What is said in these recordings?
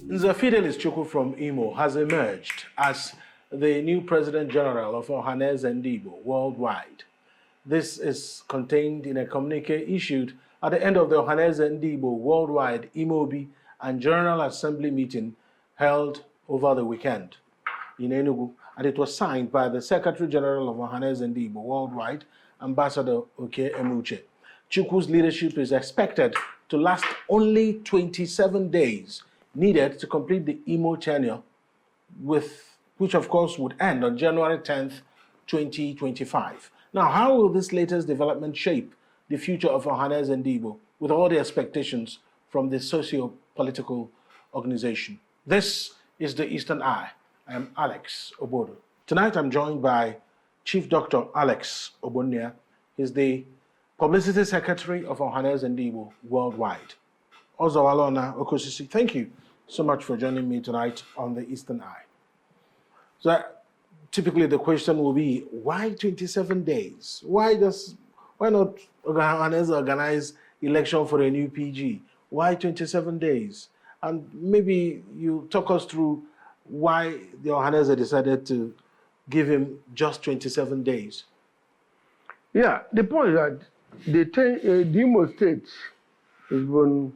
Fidelis Chukwu from Imo has emerged as the new President General of Ohanaeze Ndi Igbo worldwide. This is contained in a communique issued at the end of the Ohanaeze Ndi Igbo worldwide Imobi and General Assembly meeting held over the weekend in Enugu, and it was signed by the Secretary General of Ohanaeze Ndi Igbo worldwide, Ambassador Oke Emuche. Chukwu's leadership is expected to last only 27 days, needed to complete the Imo tenure, which of course would end on January 10th, 2025. Now, how will this latest development shape the future of Ohanaeze Ndi Igbo with all the expectations from the socio-political organization? This is the Eastern Eye. I am Alex Obodo. Tonight I'm joined by Chief Dr. Alex Ogbonna. He's the Publicity Secretary of Ohanaeze Ndi Igbo worldwide. Ozawalona Okosisi, thank you so much for joining me tonight on the Eastern Eye. So typically the question will be, why 27 days? Why not Ohanaeze organize election for a new PG? Why 27 days? And maybe you talk us through why the Ohanaeze decided to give him just 27 days. Yeah, the point is that the Imo State has been,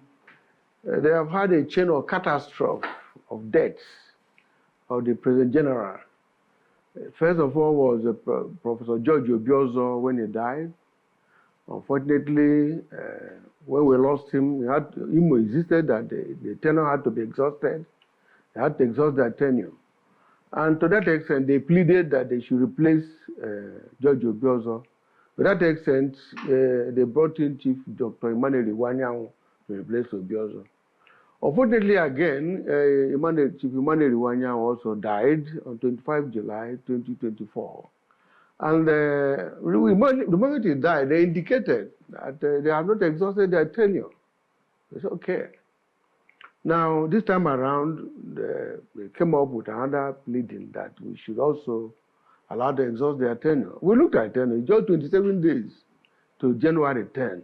they have had a chain of catastrophe of deaths of the President General. First of all was Professor George Obiozo when he died. Unfortunately, when we lost him, Imo insisted that the tenure had to be exhausted. They had to exhaust their tenure. And to that extent, they pleaded that they should replace George Obiozo. To that extent, they brought in Chief Dr. Emmanuel Iwanyang to replace Obiozo. Unfortunately, again, Chief Emmanuel Iwanyang also died on 25 July 2024. And the moment he died, they indicated that they have not exhausted their tenure. It's okay. Now, this time around, they came up with another pleading that we should also allow them to exhaust their tenure. We looked at tenure, just 27 days to January 10,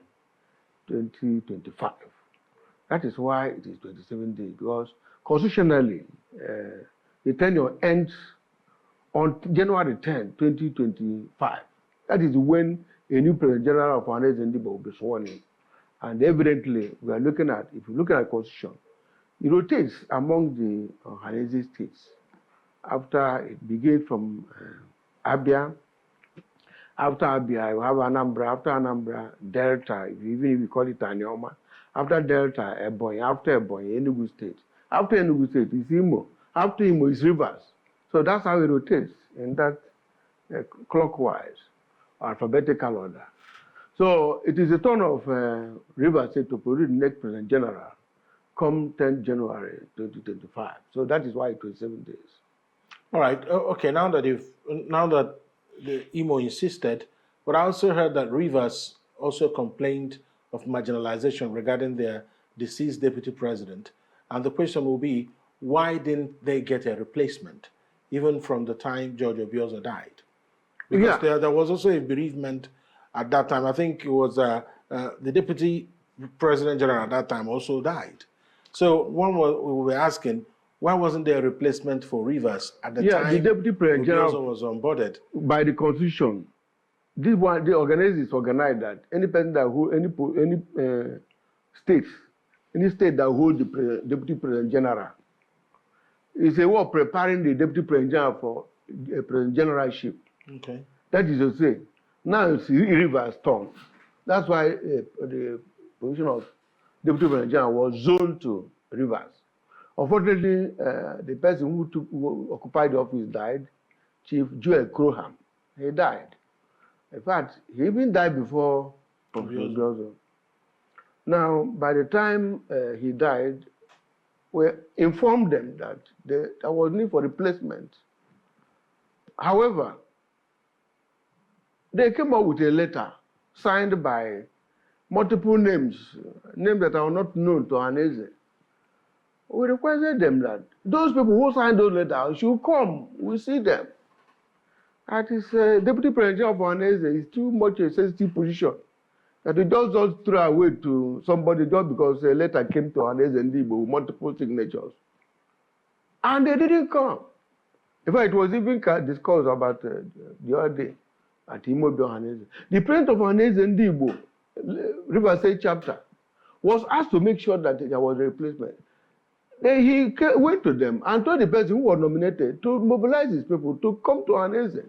2025. That is why it is 27 days, because constitutionally, the tenure ends on January 10, 2025. That is when a new President General of Ohanaeze Ndi Igbo will be sworn in. And evidently, we are looking at, if you look at the Constitution, it rotates among the Ohanaeze states. After it begins from Abia, after Abia, you have Anambra, after Anambra, Delta, even if you call it Anioma, after Delta, Ebonyi, after Ebonyi, Enugu State. After Enugu State is Imo, after Imo is Rivers. So that's how it rotates in that clockwise, alphabetical order. So it is the turn of Rivers State to produce the next President General come 10 January 2025. So that is why 27 days. All right. Okay. Now that the Imo insisted, but I also heard that Rivers also complained of marginalization regarding their deceased deputy president, and the question will be, why didn't they get a replacement, even from the time George Obiozo died? Because there was also a bereavement at that time. I think it was the deputy president general at that time also died. So we were asking, why wasn't there a replacement for Rivers at the time the deputy president general was onboarded? By the constitution, the organization is organized that any person that hold any state that holds the deputy president general is a way of preparing the deputy president general for a president generalship. Okay. That is to say, now it's Rivers' turn. That's why the position of deputy president general was zoned to Rivers. Unfortunately, the person who occupied the office died, Chief Joel Crowham. He died. In fact, he even died before Professor Obiozo. Now, by the time he died, we informed them that there was need for replacement. However, they came up with a letter signed by multiple names that are not known to Ohanaeze. We requested them that those people who signed those letters should come. We see them. That is, Deputy President of Ohanaeze is too much a sensitive position that we just don't throw away to somebody just because a letter came to Ohanaeze Ndi Igbo with multiple signatures. And they didn't come. In fact, it was even discussed about the other day at Imo Ohanaeze. The president of Ohanaeze Ndi Igbo, River State chapter, was asked to make sure that there was a replacement. Then he went to them and told the person who was nominated to mobilize his people to come to Ohanaeze.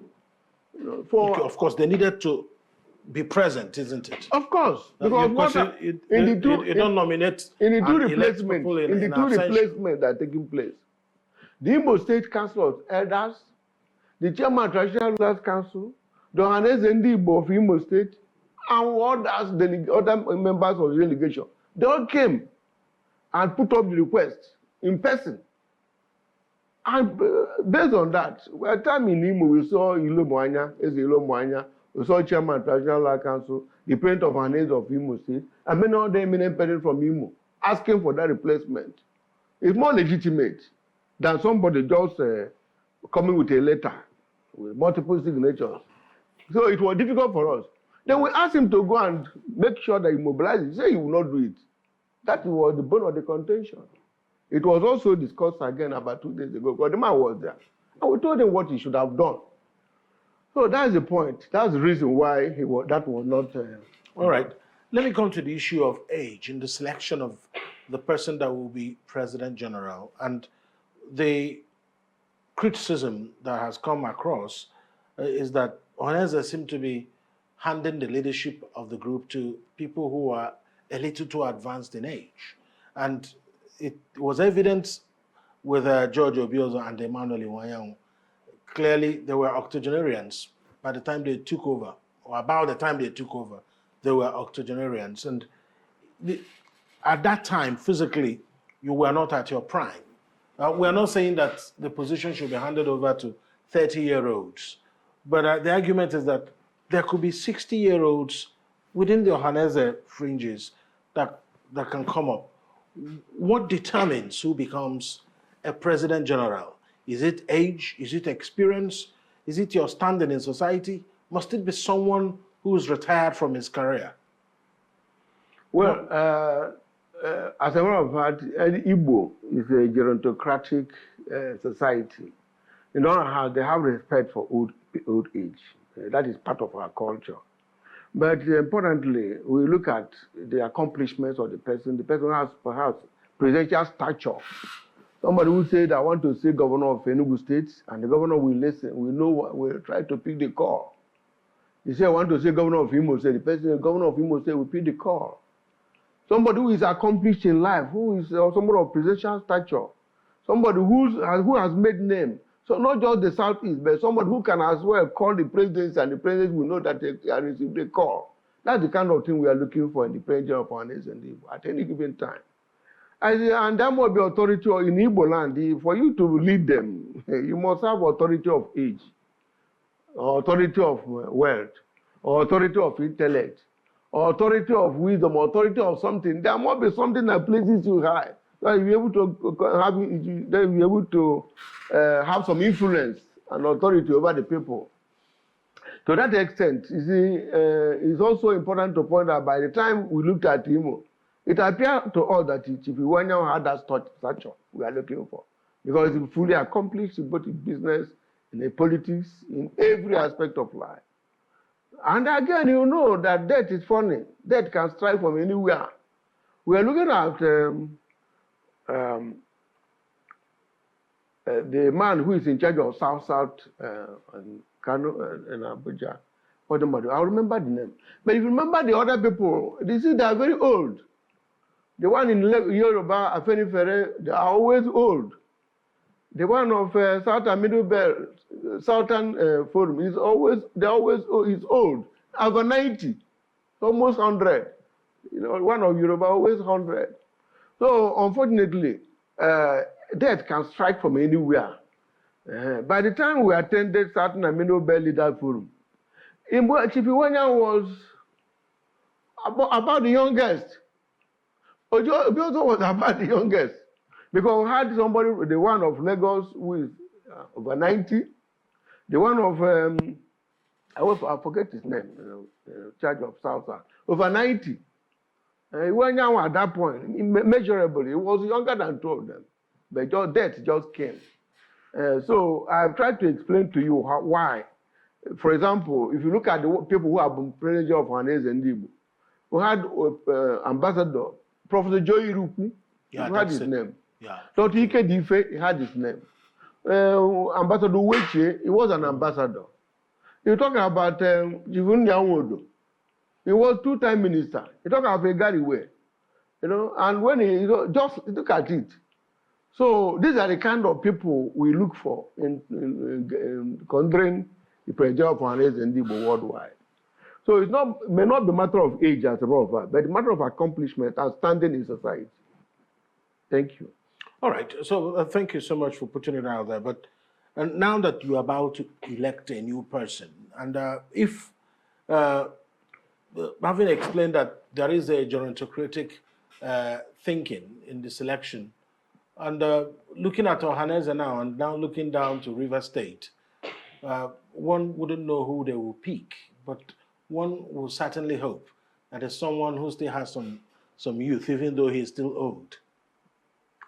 Okay, of course, they needed to be present, isn't it? Of course, because you don't nominate in the two and elect people in absentia. replacements that are taking place. The Imo State Council of Elders, the chairman of Traditional Rulers Council, the Ohanaeze Ndi Igbo of Imo State, and other members of the delegation, they all came and put up the request in person. And based on that, by the time in Imo, we saw Ilo Moanya, we saw chairman of Traditional Rulers Council, the president of Ohanaeze of Imo State, and many other eminent persons from Imo asking for that replacement. It's more legitimate than somebody just coming with a letter with multiple signatures. So it was difficult for us. Then we asked him to go and make sure that he mobilizes. He said he will not do it. That was the bone of the contention. It was also discussed again about 2 days ago, because the man was there. And we told him what he should have done. So that's the point. That's the reason why that was not... All right. Let me come to the issue of age in the selection of the person that will be President General. And the criticism that has come across is that Ohanaeze seemed to be handing the leadership of the group to people who are a little too advanced in age. And it was evident with George Obiozo and Emmanuel Iwanyang. Clearly, they were octogenarians by the time they took over, or about the time they took over, they were octogenarians. And at that time, physically, you were not at your prime. We are not saying that the position should be handed over to 30-year-olds, but the argument is that there could be 60-year-olds within the Ohanaeze fringes that can come up. What determines who becomes a president general? Is it age? Is it experience? Is it your standing in society? Must it be someone who is retired from his career? Well, as a matter of fact, Igbo is a gerontocratic society. In other words, they have respect for old age. That is part of our culture. But importantly, we look at the accomplishments of the person. The person has perhaps presidential stature. Somebody who said, I want to see governor of Enugu State, and the governor will listen. We know what we'll try to pick the call. He said, I want to see governor of Imo State. The governor of Imo State will pick the call. Somebody who is accomplished in life, who is somebody of presidential stature, somebody who has made name. So not just the Southeast, but somebody who can as well call the presidents, and the presidents will know that they received a call. That's the kind of thing we are looking for in the president of Ohanaeze Ndi Igbo at any given time. And that must be authority in Igbo land. For you to lead them, you must have authority of age, or authority of wealth, or authority of intellect, or authority of wisdom, or authority of something. There must be something that places you high. So you'll be able to have some influence and authority over the people. To that extent, you see, it's also important to point out by the time we looked at Imo, it appeared to us that Chief Iwanyang had that stature we are looking for, because he fully accomplished both in business, in the politics, in every aspect of life. And again, you know that death is funny. Death can strike from anywhere. We are looking at the man who is in charge of South and Kano and Abuja. I remember the name. But if you remember the other people, they are very old. The one in Yoruba, Afenifere, they are always old. The one of Southern Middle Belt, Southern Forum, is always old. Over 90, almost 100. You know, one of Yoruba always 100. So unfortunately, death can strike from anywhere. By the time we attended Southern and Middle Belt Leader Forum, Chief Iwanyang was about the youngest. Obiozo was about the youngest. Because we had somebody, the one of Lagos who is over 90, the one of, I forget his name, charge of South, over 90. Iwanyang at that point, immeasurably, he was younger than two of them. but just death just came. So I've tried to explain to you why. For example, if you look at the people who have been president of Ohanaeze Ndi Igbo, we had Ambassador Professor Joy Iruku, Yeah, he had his name. Yeah. Dr. Ike Dife, he had his name. Ambassador Weche, he was an ambassador. You're talking about Jivun Nyawodo. He was two-time minister. You're talking about Gariwe. You know, and when he just look at it. So these are the kind of people we look for in considering the president of Ohanaeze Ndi Igbo worldwide. So it may not be a matter of age as a matter of fact, but a matter of accomplishment and standing in society. Thank you. All right. So thank you so much for putting it out there. But now that you're about to elect a new person, and if having explained that there is a gerontocratic thinking in this election, and looking at Ohanaeze now, and now looking down to River State, one wouldn't know who they will pick, but one will certainly hope that there's someone who still has some youth, even though he's still old.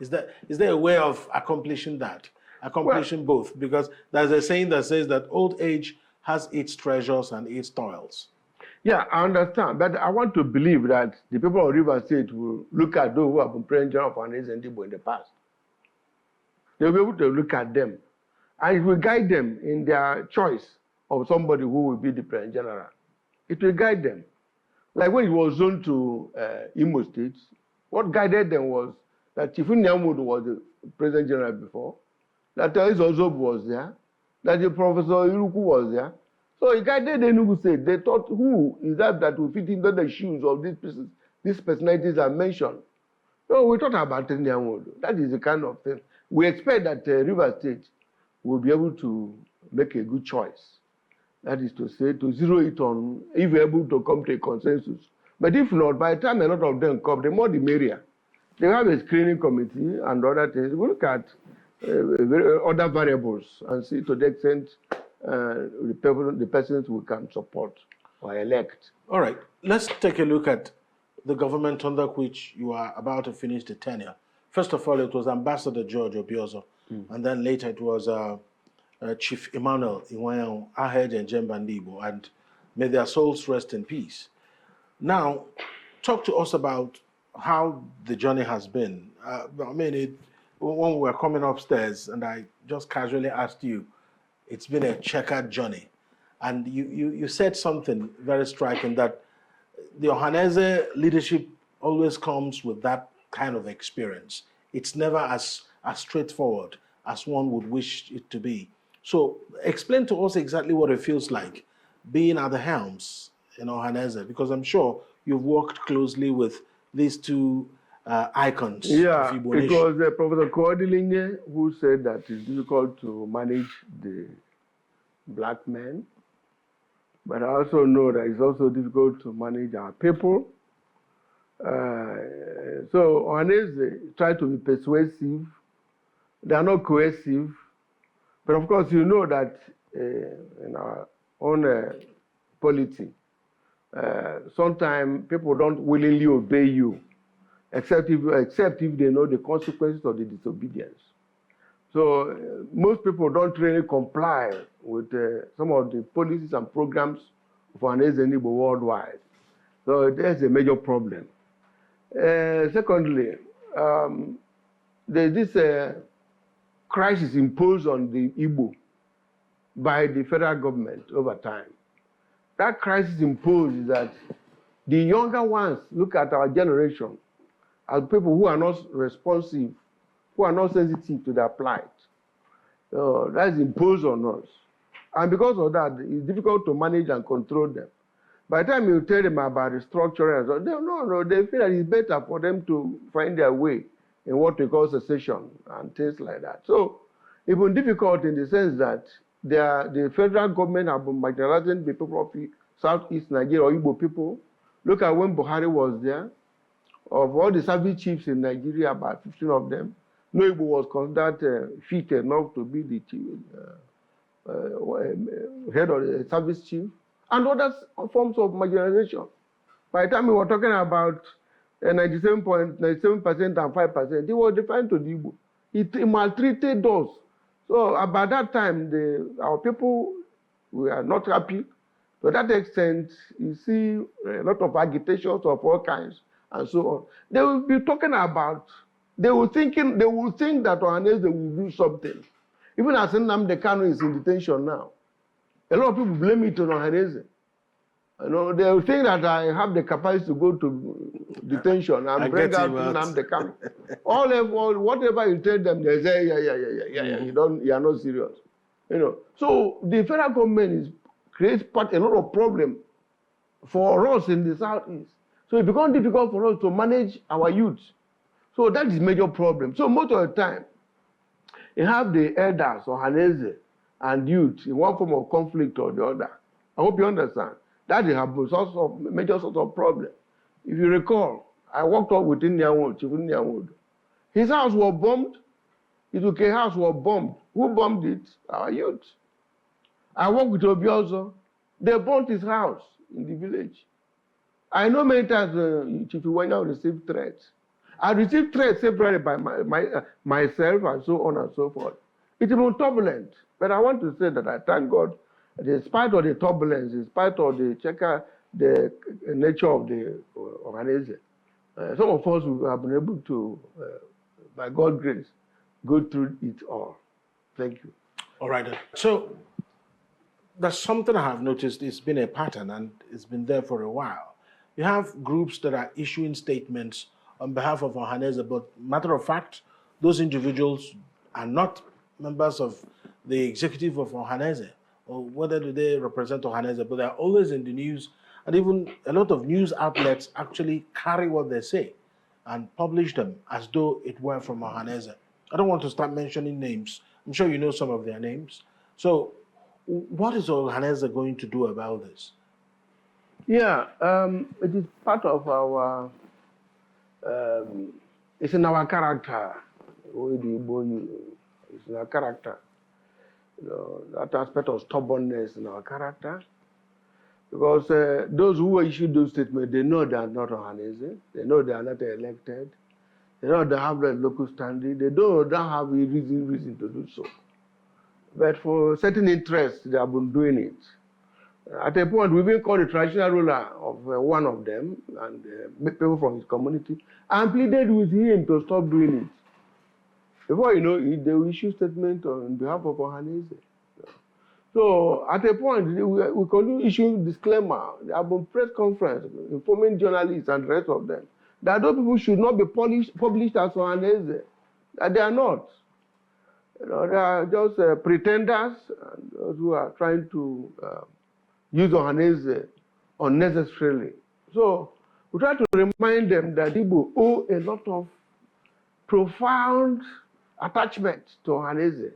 Is there a way of accomplishing that? Accomplishing both? Because there's a saying that says that old age has its treasures and its toils. Yeah, I understand. But I want to believe that the people of River State will look at those who have been president of Ohanaeze Ndi Igbo in the past. They'll be able to look at them. And it will guide them in their choice of somebody who will be the president general. It will guide them. Like when it was zoned to Imo State, what guided them was that Chifu Nyamudu was the president general before, that Ellis Ozob was there, that the Professor Iruku was there. So he guided Enugu State. They thought, who is that will fit into the shoes of these personalities I mentioned? So we thought about Nyamudu. That is the kind of thing. We expect that River State will be able to make a good choice. That is to say, to zero it on, if we're able to come to a consensus. But if not, by the time a lot of them come, the more the merrier. They have a screening committee and other things. We look at other variables and see to the extent the persons we can support or elect. All right. Let's take a look at the government under which you are about to finish the tenure. First of all, it was Ambassador George Obiozo, and then later it was Chief Emmanuel Iwanyan Ahed and Jemba Ndi Igbo, and may their souls rest in peace. Now, talk to us about how the journey has been. When we were coming upstairs, and I just casually asked you, it's been a checkered journey. And you said something very striking, that the Ohanaeze leadership always comes with that kind of experience. It's never as straightforward as one would wish it to be. So explain to us exactly what it feels like being at the helms in Ohanaeze, because I'm sure you've worked closely with these two icons. Yeah, it was Professor Koodilinge who said that it's difficult to manage the black men, but I also know that it's also difficult to manage our people. So Ohanaeze tried to be persuasive. They are not coercive, but of course you know that in our own polity, sometimes people don't willingly obey you, except if they know the consequences of the disobedience. So most people don't really comply with some of the policies and programs of Ohanaeze Ndi Igbo worldwide. So there's a major problem. Secondly, there's this crisis imposed on the Igbo by the federal government over time. That crisis imposed is that the younger ones look at our generation as people who are not responsive, who are not sensitive to their plight. That's imposed on us. And because of that, it's difficult to manage and control them. By the time you tell them about restructuring, they feel that it's better for them to find their way in what we call secession and things like that. So it's been difficult in the sense that the federal government have been marginalizing the people of Southeast Nigeria or Igbo people. Look at when Buhari was there. Of all the service chiefs in Nigeria, about 15 of them, no Igbo was considered fit enough to be the head of the service chief, and other forms of marginalization. By the time we were talking about 97% and 5%, it was defined to the Igbo. It maltreated us. So by that time, our people were not happy. To that extent, you see a lot of agitations of all kinds and so on. They will be talking about, they will think that Ohanaeze will do something. Even as Nnamdi Kanu is in detention now, a lot of people blame it on Ohanaeze. You know, they will think that I have the capacity to go to detention and bring out Nnamdi Kanu. Whatever you tell them, they say, yeah, you are not serious. You know, so the federal government creates a lot of problem for us in the southeast. So it becomes difficult for us to manage our youth. So that is major problem. So most of the time, you have the elders, Ohanaeze, and youth in one form of conflict or the other. I hope you understand. That is a major source of problem. If you recall, I walked up with Chief Nyawood. His house was bombed. His house was bombed. Who bombed it? Our youth. I worked with Obi. They burnt his house in the village. I know many times Chief Iwanya received threats. I received threats separately by myself and so on and so forth. It was turbulent, but I want to say that I thank God, in spite of the turbulence, in spite of the nature of the Ohanaeze, some of us have been able to, by God's grace, go through it all. Thank you. All right. So that's something I have noticed. It's been a pattern and it's been there for a while. You have groups that are issuing statements on behalf of Ohanaeze, but matter of fact, those individuals are not members of the executive of Ohanaeze, or whether they represent Ohanaeze, but they're always in the news, and even a lot of news outlets actually carry what they say and publish them as though it were from Ohanaeze. I don't want to start mentioning names. I'm sure you know some of their names. So what is Ohanaeze going to do about this? Yeah, it is part of our, it's in our character. It's in our character. You know, that aspect of stubbornness in our character. Because those who issue those statements, they know they are not Ohanaeze. They know they are not elected. They know they have the local standing. They don't have a reason to do so. But for certain interests, they have been doing it. At a point, we even called the traditional ruler of one of them and people from his community and pleaded with him to stop doing it. Before you know it, they will issue statement on behalf of Ohanaeze. So at a point, we continue issuing disclaimer. There have been press conference informing journalists and the rest of them that those people should not be published as Ohanaeze. That they are not. You know, they are just pretenders and those who are trying to use Ohanaeze unnecessarily. So we try to remind them that Igbo owe a lot of profound attachment to Ohanaeze.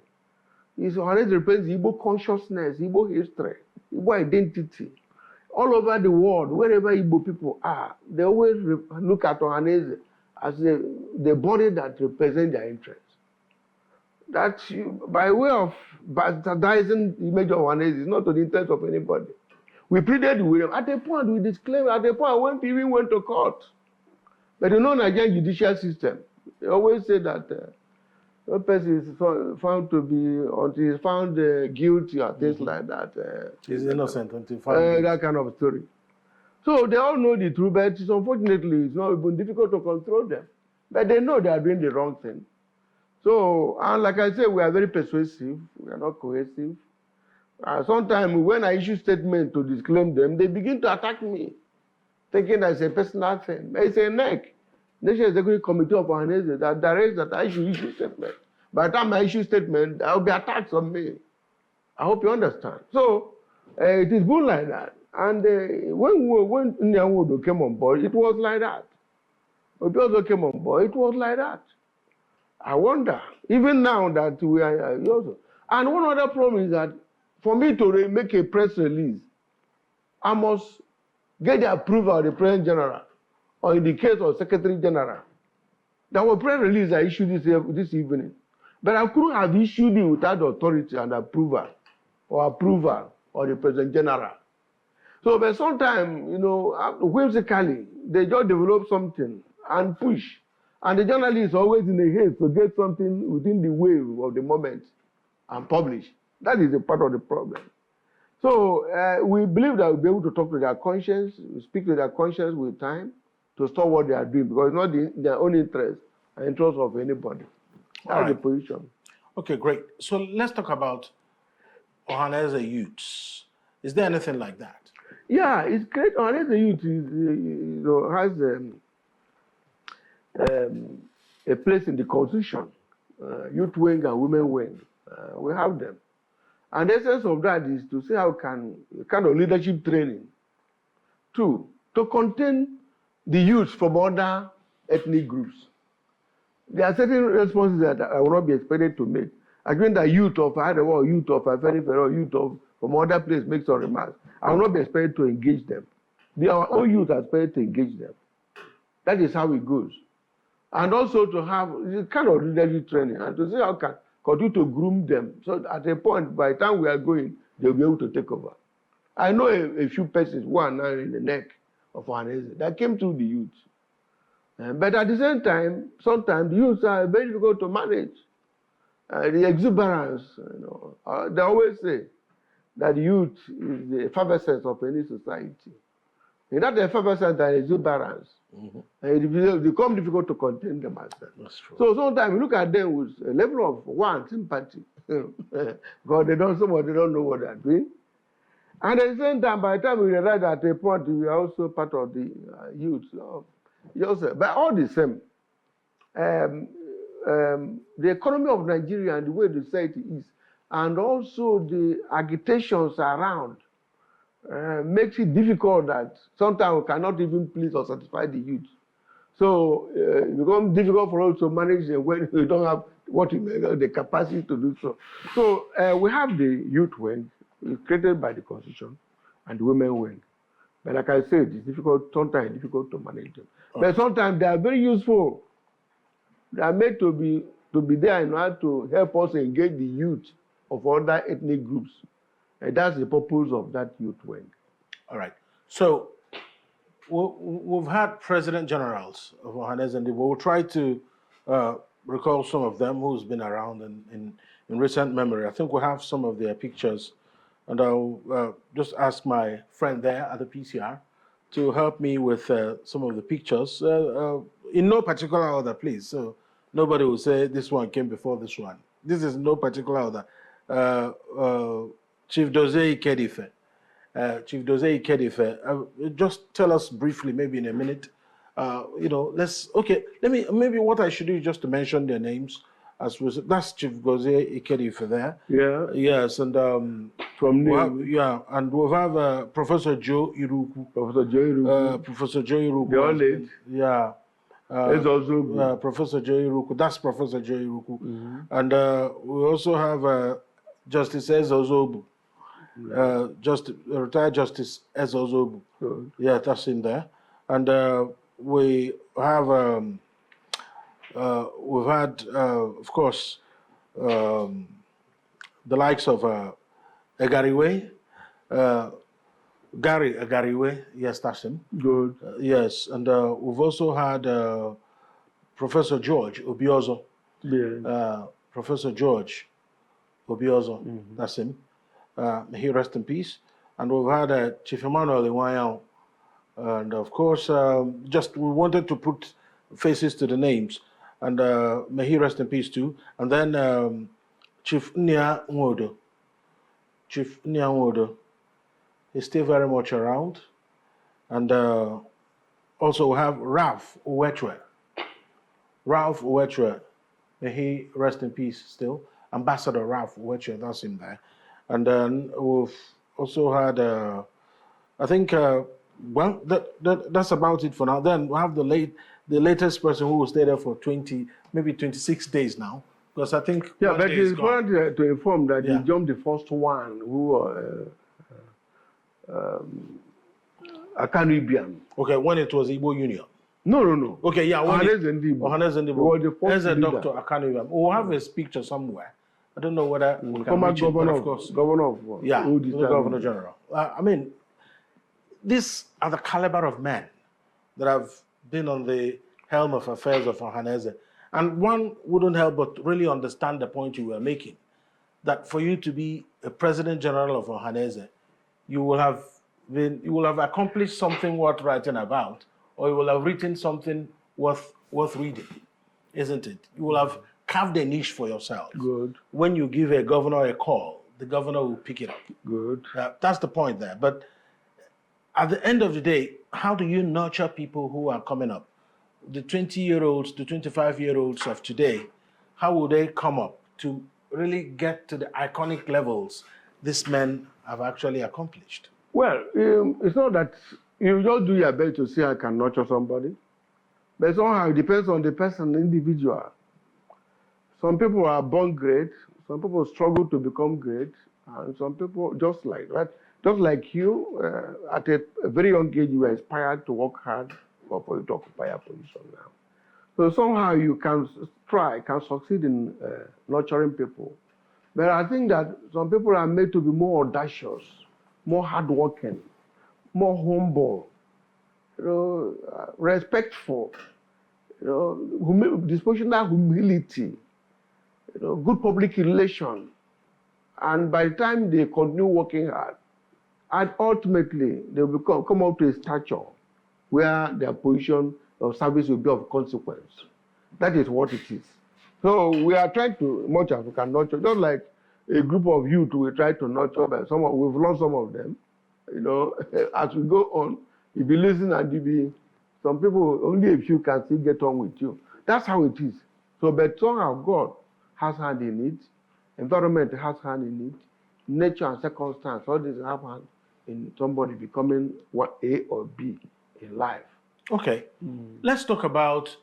Ohanaeze represents Igbo consciousness, Igbo history, Igbo identity. All over the world, wherever Igbo people are, they always look at Ohanaeze as the body that represents their interests. That by way of bastardizing the image of Ohanaeze is not to the interest of anybody. We pleaded with them. At a point, we disclaimed, at a point, we even went to court. But you know, Nigerian judicial system, they always say that no person is found to be, until he's found guilty or things like that. He's innocent until found that kind of story. So they all know the truth, but unfortunately, it's not even difficult to control them. But they know they are doing the wrong thing. So, and like I said, we are very persuasive. We are not cohesive. Sometimes when I issue statements to disclaim them, they begin to attack me, thinking that it's a personal thing. But it's a NEC, National Executive Committee of Ohanaeze, that directs that I should issue statement. By the time I issue statement, there will be attacks on me. I hope you understand. So it is good like that. And when Nyawodo came on board, it was like that. Obi also came on board, it was like that. I wonder, even now that we are also. And one other problem is that for me to make a press release, I must get the approval of the President General, or in the case of Secretary General. There was a press release I issued this evening, but I couldn't have issued it without the authority and approval of the President General. So, but sometimes, you know, whimsically, they just develop something and push. And the journalist is always in a haste to get something within the wave of the moment and publish. That is a part of the problem. So we believe that we'll be able to talk to their conscience, speak to their conscience with time to stop what they are doing, because it's not in their own interest and interest of anybody. That's the position. Okay, great. So let's talk about Ohanaeze youths. Is there anything like that? Yeah, it's great. Ohanaeze youth has a place in the constitution, youth wing and women wing. We have them. And the essence of that is to see how can kind of leadership training, to contain the youth from other ethnic groups. There are certain responses that I will not be expected to make. Again, the youth of Arewa, youth of Afenifere, youth of from other places make some remarks. I will not be expected to engage them. Our own youth are expected to engage them. That is how it goes. And also to have this kind of leadership training and to see how can continue to groom them. So at a point, by the time we are going, they'll be able to take over. I know a few persons who are now in the neck of Ohanaeze that came through the youth. But at the same time, sometimes the youths are very difficult to manage. The exuberance, they always say that youth is the effervescence of any society. In that effervescence and exuberance, it becomes difficult to contain them as well. That's true. So sometimes we look at them with a level of sympathy. God, they don't know what they're doing. And at the same time, by the time we realize that at a point we are also part of the youth. But all the same, the economy of Nigeria and the way the society is, and also the agitations around, makes it difficult that sometimes we cannot even please or satisfy the youth. So it becomes difficult for us to manage them when we don't have the capacity to do so. So we have the youth wing, created by the Constitution, and the women wing. But like I said, it's difficult, sometimes difficult to manage them. Okay. But sometimes they are very useful. They are made to be there in order to help us engage the youth of other ethnic groups. And that's the purpose of that youth wing. All right. So we've had president generals of Ohanaeze Ndi Igbo. We'll try to recall some of them who's been around in recent memory. I think we have some of their pictures. And I'll just ask my friend there at the PCR to help me with some of the pictures in no particular order, please. So nobody will say this one came before this one. This is no particular order. Chief Dozie Ikedife. Chief Dozie Ikedife, just tell us briefly, maybe in a minute. Maybe what I should do is just to mention their names. That's Chief Dozie Ikedife there. Yeah. Yes, and and we'll have Professor Joe Iruku. Professor Joe Iruku. They're all late. Yeah. Professor Joe Iruku. That's Professor Joe Iruku. And we also have Justice Ezozobu. Retired Justice Ezozobu. Yeah, that's in there. And we have we've had, of course, the likes of Egariwe, Gary Egariwe. Yes, that's him. Good. Yes, and we've also had Professor George Obiozo. Yeah. Professor George Obiozo, that's him. May he rest in peace. And we've had Chief Emmanuel Iwanyao. And of course, we wanted to put faces to the names. And may he rest in peace too. And then Chief Nya Nwodo. Chief Nya Nwodo is still very much around. And also we have Ralph Uwechwe. Ralph Uwechwe, may he rest in peace still. Ambassador Ralph Uwechwe, that's him there. And then we've also had, I think, that's about it for now. Then we have the latest person who will stay there for 26 days now. Because I think. Yeah, but it's important to inform that he jumped the first one who Caribbean. Okay, when it was Igbo Union. No. Okay, yeah. Ohanaeze Ndi Igbo. Ohanaeze Ndi Igbo. There's a doctor, Akanu. We'll have his picture somewhere. I don't know whether we can former reach governor, it, of course. Governor of the Governor General. I mean, these are the caliber of men that have been on the helm of affairs of Ohanaeze. And one wouldn't help but really understand the point you were making, that for you to be a President General of Ohanaeze, you will have accomplished something worth writing about, or you will have written something worth reading, isn't it? You will have carved a niche for yourself. Good. When you give a governor a call, the governor will pick it up. Good. That's the point there. But at the end of the day, how do you nurture people who are coming up? The 20-year-olds, the 25-year-olds of today, how will they come up to really get to the iconic levels these men have actually accomplished? Well, it's not that you just do your best to see how you can nurture somebody, but somehow it depends on the person, the individual. Some people are born great, some people struggle to become great, and some people just like that. Just like you, at a very young age, you were inspired to work hard for you to occupy a position now. So somehow you can succeed in nurturing people. But I think that some people are made to be more audacious, more hardworking, more humble, respectful, dispositional humility, good public relation. And by the time they continue working hard, and ultimately they will come up to a stature where their position of service will be of consequence. That is what it is. So we are trying to, much as we can nurture, just like a group of youth we try to nurture, but we've lost some of them. As we go on, if you listen and some people, only a few can still get on with you. That's how it is. So, but somehow God has hand in it, environment has hand in it, nature and circumstance, all these have hand in somebody becoming what A or B in life. Okay, let's talk about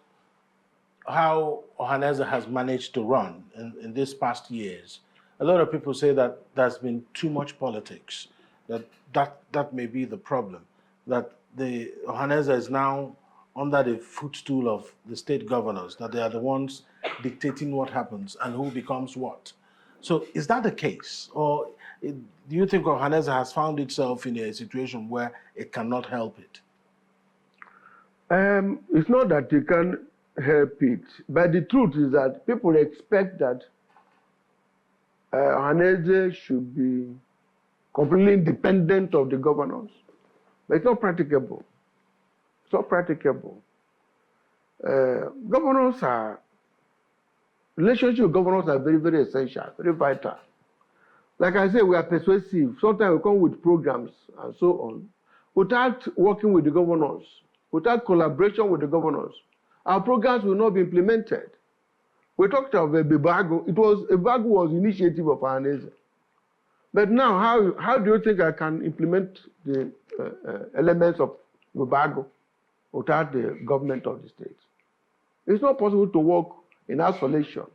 how Ohanaeze has managed to run in these past years. A lot of people say that there's been too much politics, that may be the problem, that the Ohanaeze is now under the footstool of the state governors, that they are the ones dictating what happens and who becomes what. So is that the case? Or do you think Ohanaeze has found itself in a situation where it cannot help it? It's not that you can help it, but the truth is that people expect that Ohanaeze should be completely independent of the governors. But it's not practicable. It's not practicable. Relationship with governors are very, very essential, very vital. Like I said, we are persuasive. Sometimes we come with programs and so on. Without working with the governors, without collaboration with the governors, our programs will not be implemented. We talked of a Bibago. Bibago was initiative of Ohanaeze. But now, how do you think I can implement the elements of Bibago without the government of the state? It's not possible to work in isolation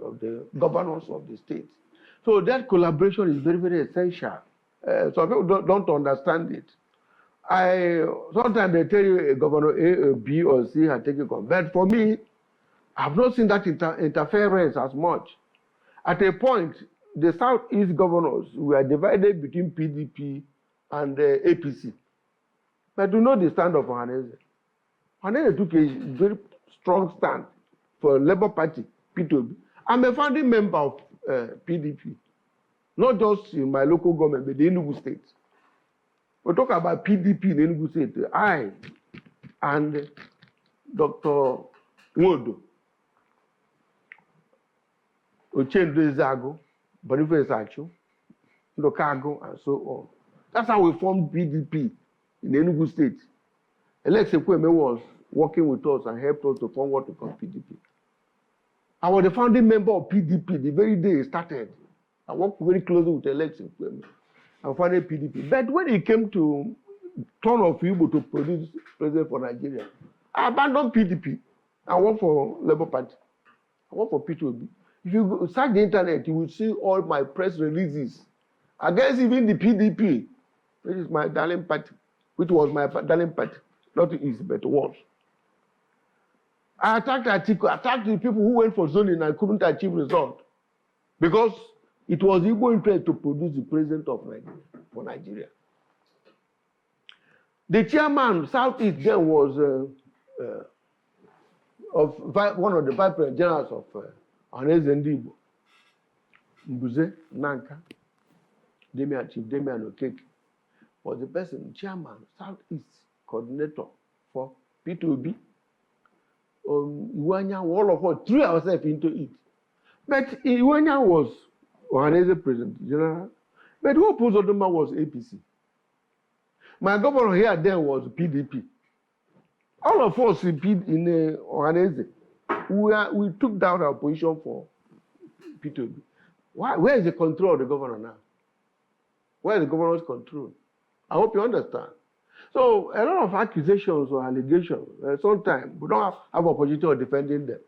of the governors of the state. So that collaboration is very, very essential. Some people don't understand it. Sometimes they tell you a governor A, or B, or C has taken control. But for me, I've not seen that interference as much. At a point, the Southeast governors were divided between PDP and APC. But you know the stand of Ohanaeze. Ohanaeze took a very strong stand for Labour Party, P2B. I'm a founding member of PDP, not just in my local government, but the Enugu state. We talk about PDP in Enugu state. I and Dr. Nwodo, Uchendu Ezeagu, Boniface Achu, Ndokago, and so on. That's how we formed PDP in Enugu state. Alex Ekweme was working with us and helped us to form what we call PDP. I was the founding member of PDP the very day it started. I worked very closely with Alex Ekweme and founded PDP. But when it came to turn of Igbo to produce president for Nigeria, I abandoned PDP and worked for Labour Party. I worked for P2B. If you search the internet, you will see all my press releases against even the PDP, which is my darling party, which was my darling party. Not easy, but was. I attacked Atiku, attacked the people who went for zoning and couldn't achieve result because it was Igbo interest to produce the president of Nigeria for Nigeria. The chairman Southeast then was one of the vice president generals of Ohanaeze Ndi Igbo, Mbuze Nanka, Chief Damian Okeke, was the person, chairman, Southeast coordinator for P2B. Iwanya, all of us threw ourselves into it. But Iwanya was Ohanaeze President General, but who opposed Ogbonna was APC. My governor here then was PDP. All of us in Ohanaeze, we took down our position for P2B. Where is the control of the governor now? Where is the governor's control? I hope you understand. So a lot of accusations or allegations, sometimes we don't have opportunity of defending them.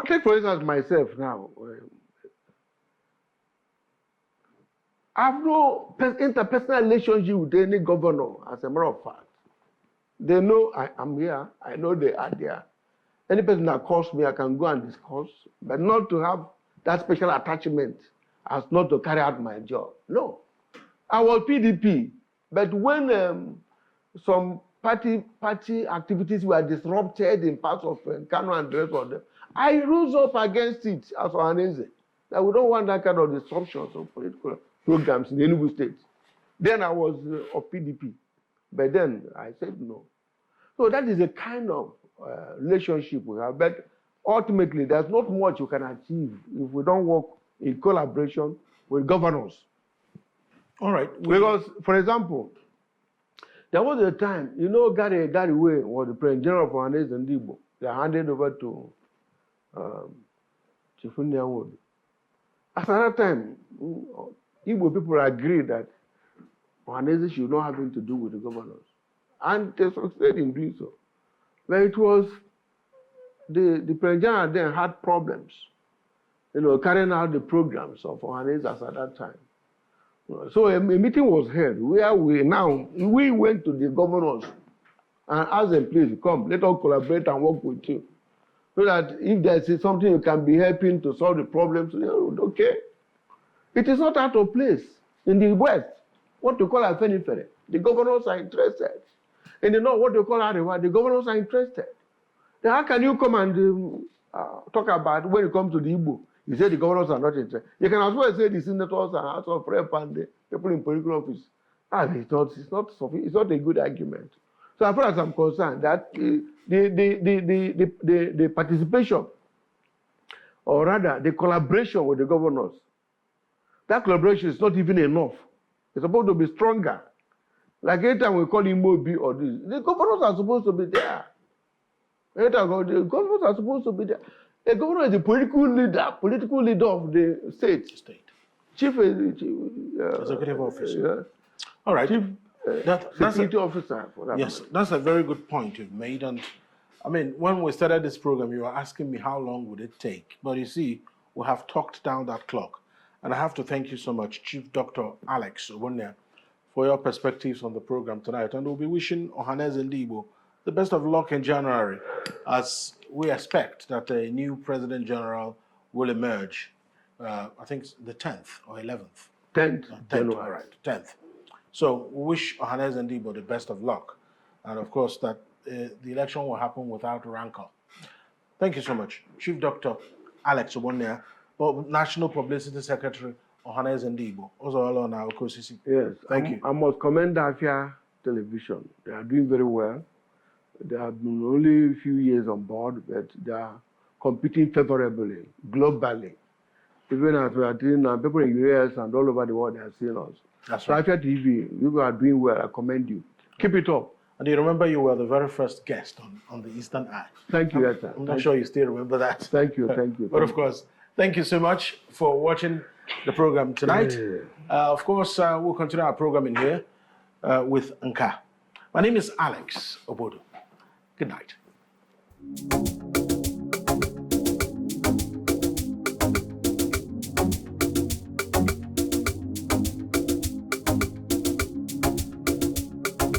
Take for instance myself now. I have no interpersonal relationship with any governor, as a matter of fact. They know I am here, I know they are there. Any person that calls me, I can go and discuss, but not to have that special attachment as not to carry out my job. No. I was PDP, but when some party activities were disrupted in parts of Kano and the rest of them, I rose up against it as Ohanaeze. That we don't want that kind of disruptions of political programs in the Enugu state. Then I was of PDP, but then I said no. So that is a kind of relationship we have, but ultimately there's not much you can achieve if we don't work in collaboration with governors. All right. Because, for example, there was a time, you know, Gary Way was the President General of Ohanaeze Ndi Igbo. They handed over to Chifundi Awobi. At that time, Igbo people agreed that Ohanaeze should not have anything to do with the governors. And they succeeded in doing so. But it was the President General then had problems, you know, carrying out the programs of Ohanaeze at that time. So a meeting was held where we went to the governors and asked them, please come, let us collaborate and work with you. So that if there is something you can be helping to solve the problems, you know, okay. It is not out of place. In the West, what you call Afenifere, the governors are interested. In the North, what you call Arewa, the governors are interested. Then how can you come and talk about when it comes to the Igbo? You say the governors are not interested. You can as well say the senators and House of Rep and the people in political office. It's not a good argument. So as far as I'm concerned, that the participation, or rather the collaboration with the governors, that collaboration is not even enough. It's supposed to be stronger. Like every time we call Imobi or this, the governors are supposed to be there. Every time the governors are supposed to be there. The governor is the political leader of the state. Chief executive officer. All right. Chief security officer. For that yes, that's a very good point you've made. And I mean, when we started this program, you were asking me how long would it take. But you see, we have talked down that clock. And I have to thank you so much, Chief Dr. Alex Ogbonna, for your perspectives on the program tonight. And we'll be wishing Ohanaeze Ndi Igbo the best of luck in January, as we expect that a new President General will emerge, I think the 10th or 11th. 10th January. All right, 10th. So we wish Ohanaeze Ndi Igbo the best of luck. And of course that the election will happen without rancor. Thank you so much. Chief Dr. Alex Ogbonna, National Publicity Secretary, Ohanaeze Ndi Igbo. Yes, thank you. I must commend Afia Television. They are doing very well. They have been only a few years on board, but they are competing favorably, globally. Even as we are doing now, people in the US and all over the world, they are seeing us. That's so right. Afia TV, you are doing well. I commend you. Keep it up. And you remember you were the very first guest on the Eastern Eye. Thank you, Etta. I'm not sure you still remember that. Thank you, thank you. But of course, thank you so much for watching the program tonight. Of course, we'll continue our program in here with Nka. My name is Alex Obodo. Good night.